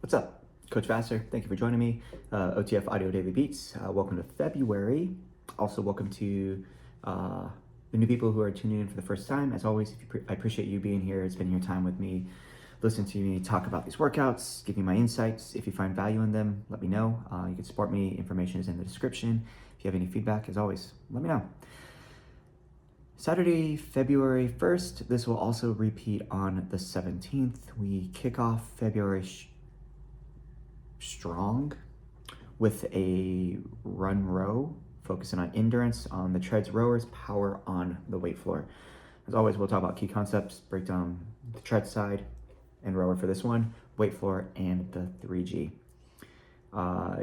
What's up? Coach Vassar, thank you for joining me. OTF Audio Daily Beats. Welcome to February. Also, welcome to the new people who are tuning in for the first time. As always, I appreciate you being here, spending your time with me, listening to me talk about these workouts, give me my insights. If you find value in them, let me know. You can support me. Information is in the description. If you have any feedback, as always, let me know. Saturday, February 1st. This will also repeat on the 17th. We kick off February strong with a run row, focusing on endurance on the treads, rowers, power on the weight floor. As always, we'll talk about key concepts, break down the tread side and rower for this one, weight floor, and the 3G.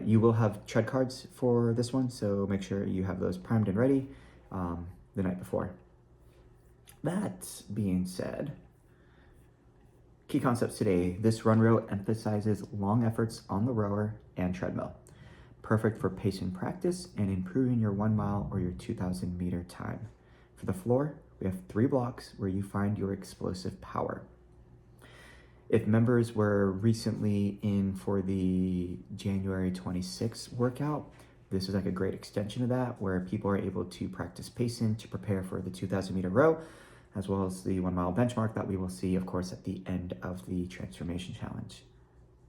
You will have tread cards for this one, so make sure you have those primed and ready the night before. That being said, key concepts today. This run row emphasizes long efforts on the rower and treadmill. Perfect for pacing practice and improving your 1 mile or your 2,000 meter time. For the floor, we have 3 blocks where you find your explosive power. If members were recently in for the January 26th workout, this is like a great extension of that, where people are able to practice pacing to prepare for the 2,000 meter row, as well as the 1 mile benchmark that we will see, of course, at the end of the transformation challenge.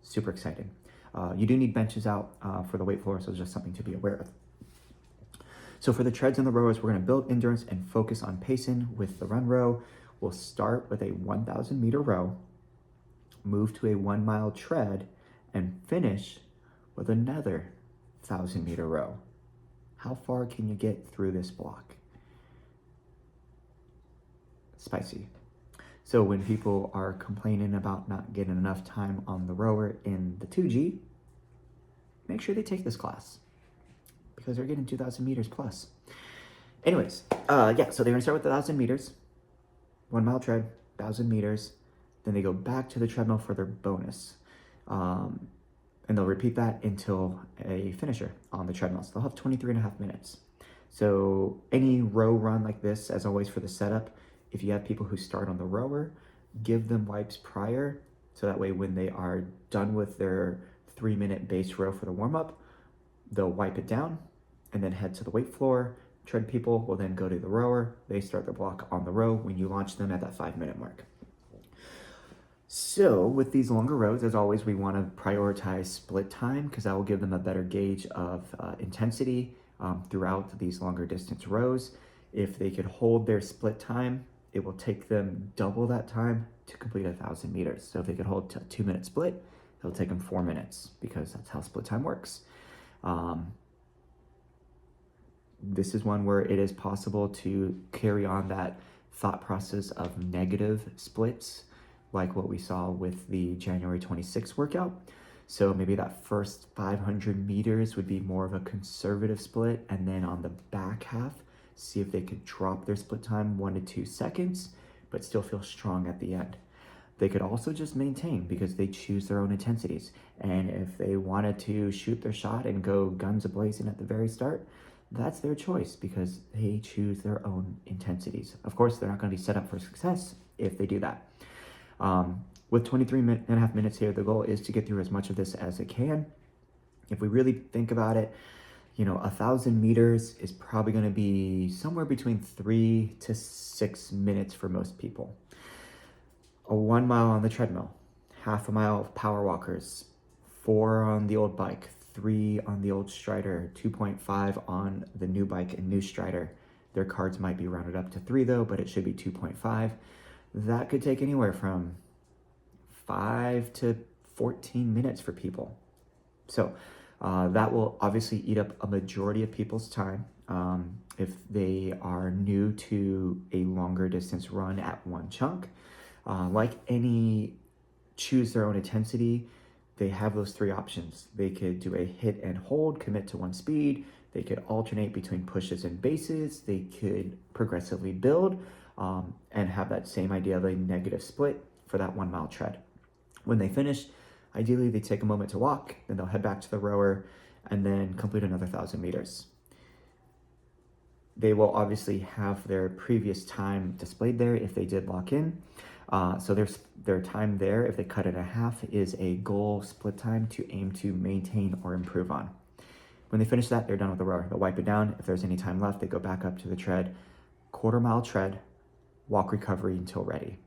Super exciting. You do need benches out for the weight floor, so it's just something to be aware of. So for the treads and the rowers, we're going to build endurance and focus on pacing with the run row. We'll start with a 1,000 meter row, move to a 1 mile tread, and finish with another 1,000 meter row. How far can you get through this block? Spicy. So when people are complaining about not getting enough time on the rower in the 2G, make sure they take this class because they're getting 2,000 meters plus. Anyways, so they're gonna start with 1,000 meters, 1 mile tread, 1,000 meters. Then they go back to the treadmill for their bonus. And they'll repeat that until a finisher on the treadmill. So they'll have 23.5 minutes. So any row run like this, as always for the setup, if you have people who start on the rower, give them wipes prior, so that way when they are done with their 3-minute base row for the warm-up, they'll wipe it down and then head to the weight floor. Tread people will then go to the rower. They start their block on the row when you launch them at that 5-minute mark. So with these longer rows, as always, we want to prioritize split time because that will give them a better gauge of intensity throughout these longer distance rows. If they could hold their split time, it will take them double that time to complete 1,000 meters. So if they could hold a 2-minute split, it'll take them 4 minutes because that's how split time works. This is one where it is possible to carry on that thought process of negative splits, like what we saw with the January 26th workout. So maybe that first 500 meters would be more of a conservative split, and then on the back half, see if they could drop their split time 1 to 2 seconds, but still feel strong at the end. They could also just maintain because they choose their own intensities. And if they wanted to shoot their shot and go guns a-blazing at the very start, that's their choice because they choose their own intensities. Of course, they're not going to be set up for success if they do that. With 23.5 minutes here, the goal is to get through as much of this as it can. If we really think about it, 1,000 meters is probably going to be somewhere between 3 to 6 minutes for most people. A 1 mile on the treadmill, half a mile of power walkers, 4 on the old bike, 3 on the old Strider, 2.5 on the new bike and new Strider. Their cards might be rounded up to 3 though, but it should be 2.5. That could take anywhere from 5 to 14 minutes for people. So that will obviously eat up a majority of people's time if they are new to a longer distance run at one chunk. Like any choose their own intensity, they have those 3 options. They could do a hit and hold, commit to one speed. They could alternate between pushes and bases. They could progressively build and have that same idea of a negative split for that 1 mile tread. When they finish, ideally they take a moment to walk, then they'll head back to the rower and then complete another 1,000 meters. They will obviously have their previous time displayed there if they did lock in. So their time there, if they cut it in half, is a goal split time to aim to maintain or improve on. When they finish that, they're done with the rower. They'll wipe it down. If there's any time left, they go back up to the tread, quarter-mile tread, walk recovery until ready.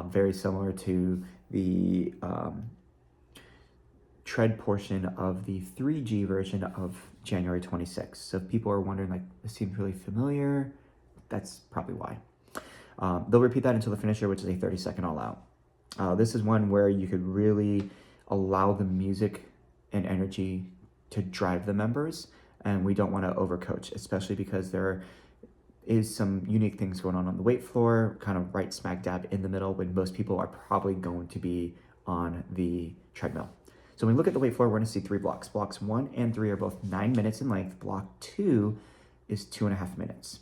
Very similar to the tread portion of the 3G version of January 26th. So if people are wondering, like, this seems really familiar, that's probably why. They'll repeat that until the finisher, which is a 30-second all-out. This is one where you could really allow the music and energy to drive the members, and we don't want to overcoach, especially because there is some unique things going on the weight floor, kind of right smack dab in the middle, when most people are probably going to be on the treadmill. So when we look at the weight floor, we're going to see 3 blocks. Blocks 1 and 3 are both 9 minutes in length. Block 2 is 2.5 minutes.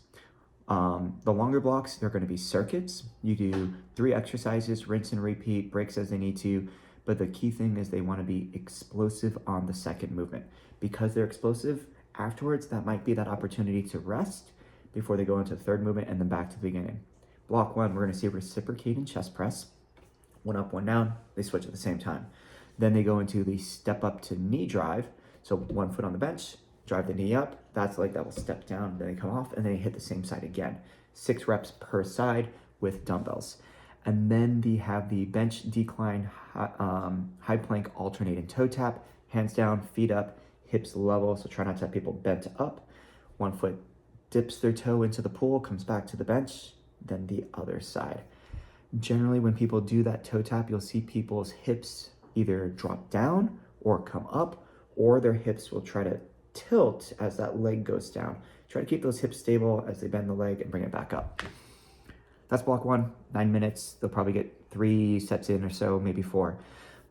The longer blocks, they're going to be circuits. You do 3 exercises, rinse and repeat, breaks as they need to. But the key thing is they want to be explosive on the second movement. Because they're explosive, afterwards, that might be that opportunity to rest before they go into the third movement and then back to the beginning. Block 1, we're going to see reciprocating chest press. 1 up, 1 down. They switch at the same time. Then they go into the step up to knee drive. So 1 foot on the bench, drive the knee up. That's like that will step down, then they come off, and then they hit the same side again. 6 reps per side with dumbbells. And then they have the bench decline, high plank alternating toe tap, hands down, feet up, hips level. So try not to have people bent up. 1 foot dips their toe into the pool, comes back to the bench, then the other side. Generally, when people do that toe tap, you'll see people's hips either drop down or come up, or their hips will try to tilt as that leg goes down. Try to keep those hips stable as they bend the leg and bring it back up. That's block 1, 9 minutes. They'll probably get 3 sets in or so, maybe 4.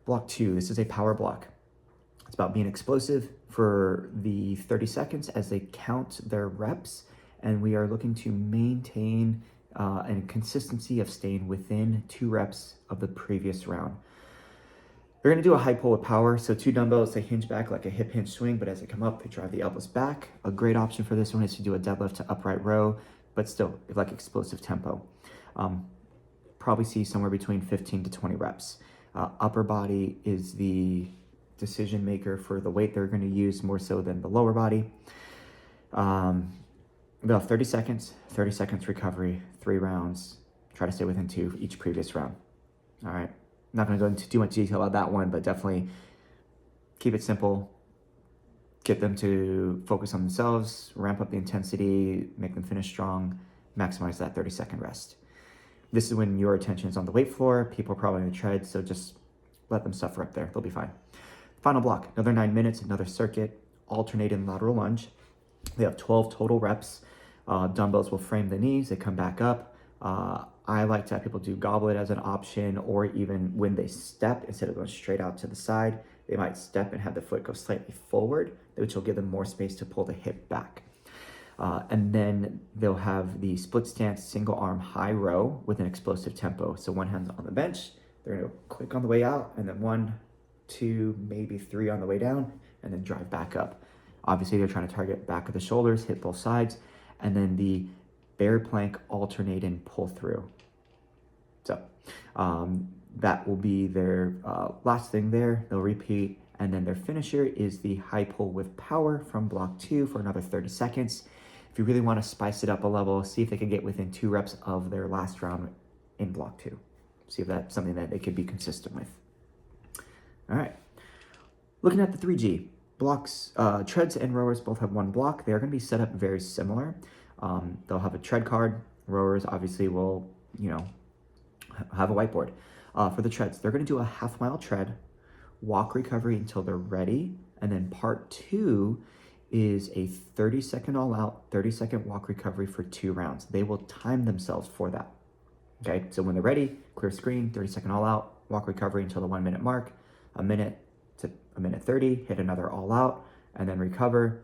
Block 2, this is a power block. It's about being explosive for the 30 seconds as they count their reps, and we are looking to maintain a consistency of staying within 2 reps of the previous round. We're going to do a high pull with power. So 2 dumbbells, they hinge back like a hip hinge swing, but as they come up, they drive the elbows back. A great option for this one is to do a deadlift to upright row, but still like explosive tempo. Probably see somewhere between 15 to 20 reps. Upper body is the decision maker for the weight they're going to use more so than the lower body. About 30 seconds recovery, 3 rounds. Try to stay within 2 each previous round. All right. I'm not going to go into too much detail about that one, but definitely keep it simple. Get them to focus on themselves, ramp up the intensity, make them finish strong, maximize that 30-second rest. This is when your attention is on the weight floor. People are probably on the tread, so just let them suffer up there. They'll be fine. Final block, another 9 minutes, another circuit, alternating lateral lunge. They have 12 total reps. Dumbbells will frame the knees. They come back up. I like to have people do goblet as an option, or even when they step, instead of going straight out to the side, they might step and have the foot go slightly forward, which will give them more space to pull the hip back. And then they'll have the split stance, single arm high row with an explosive tempo. So 1 hand on the bench, they're gonna go quick on the way out, and then 1, 2, maybe 3 on the way down, and then drive back up. Obviously, they're trying to target back of the shoulders, hit both sides, and then the bear plank alternating pull through. So that will be their last thing there. They'll repeat, and then their finisher is the high pull with power from block 2 for another 30 seconds. If you really want to spice it up a level, see if they can get within 2 reps of their last round in block 2. See if that's something that they could be consistent with. All right. Looking at the 3G, blocks, treads and rowers both have 1 block. They're going to be set up very similar. They'll have a tread card. Rowers obviously will, have a whiteboard. For the treads, they're going to do a half-mile tread, walk recovery until they're ready, and then part 2 is a 30-second all-out, 30-second walk recovery for 2 rounds. They will time themselves for that. Okay, so when they're ready, clear screen, 30-second all-out, walk recovery until the 1-minute mark, 1 minute to 1 minute 30, hit another all-out, and then recover.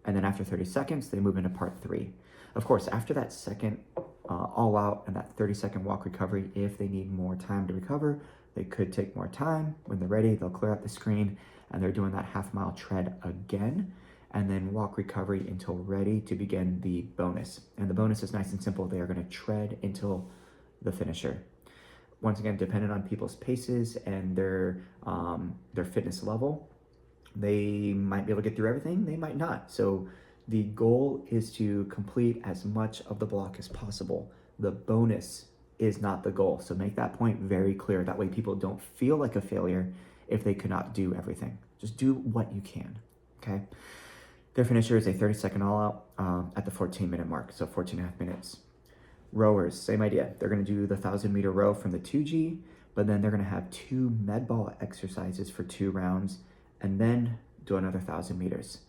And then after 30 seconds, they move into part 3. Of course, after that second all out and that 30-second walk recovery, if they need more time to recover, they could take more time. When they're ready, they'll clear out the screen and they're doing that half-mile tread again, and then walk recovery until ready to begin the bonus. And the bonus is nice and simple. They are going to tread until the finisher. Once again, depending on people's paces and their fitness level, they might be able to get through everything, they might not. So the goal is to complete as much of the block as possible. The bonus is not the goal. So make that point very clear. That way people don't feel like a failure if they could not do everything. Just do what you can, okay? Their finisher is a 30-second all-out at the 14-minute mark, so 14 and a half minutes. Rowers, same idea. They're gonna do the 1,000-meter row from the 2G, but then they're gonna have 2 med ball exercises for 2 rounds, and then do another 1,000 meters.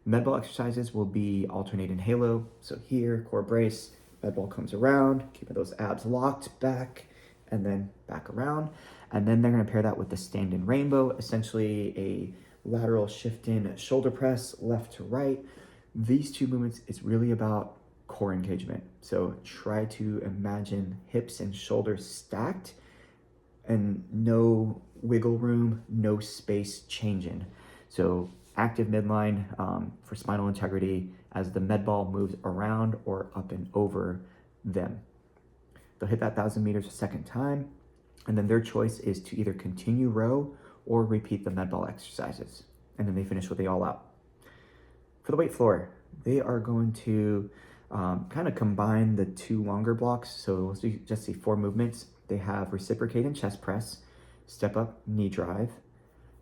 Med ball exercises will be alternating halo. So here, core brace, med ball comes around, keeping those abs locked back, and then back around. And then they're gonna pair that with the stand-in rainbow, essentially a lateral shift-in shoulder press, left to right. These 2 movements is really about core engagement. So try to imagine hips and shoulders stacked and no wiggle room, no space changing. So active midline for spinal integrity as the med ball moves around or up and over them. They'll hit that 1,000 meters a second time, and then their choice is to either continue row or repeat the med ball exercises. And then they finish with the all out. For the weight floor, they are going to kind of combine the 2 longer blocks. So we'll just see 4 movements. They have reciprocating chest press, step up knee drive,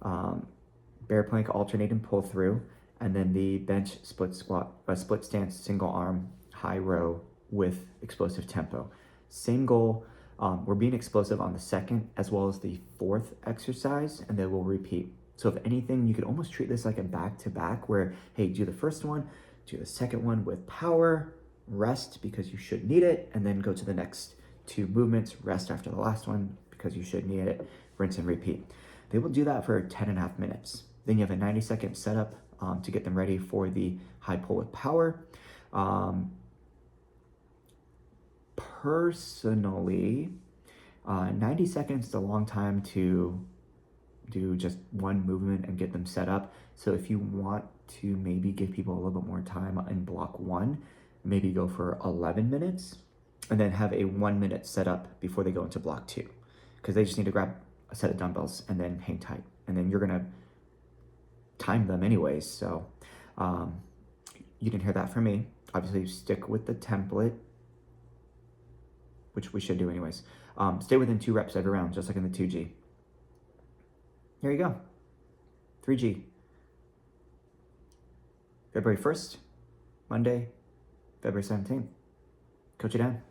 bear plank alternating pull through, and then the bench split squat, split stance, single arm, high row with explosive tempo. Same goal. We're being explosive on the 2nd as well as the 4th exercise, and then we'll repeat. So if anything, you could almost treat this like a back-to-back where, hey, do the first one, do the second one with power, rest because you should need it, and then go to the next 2 movements, rest after the last one because you should need it, rinse and repeat. They will do that for 10 and a half minutes. Then you have a 90-second setup to get them ready for the high pull with power. Personally, 90 seconds is a long time to do just one movement and get them set up. So if you want to maybe give people a little bit more time in block 1, maybe go for 11 minutes and then have a 1-minute setup before they go into block 2, because they just need to grab a set of dumbbells and then hang tight, and then you're gonna time them anyways. So you didn't hear that from me. Obviously stick with the template, which we should do anyways. Stay within 2 reps every round, just like in the 2G. Here you go. 3G. February 1st, Monday, February 17th. Coach you down.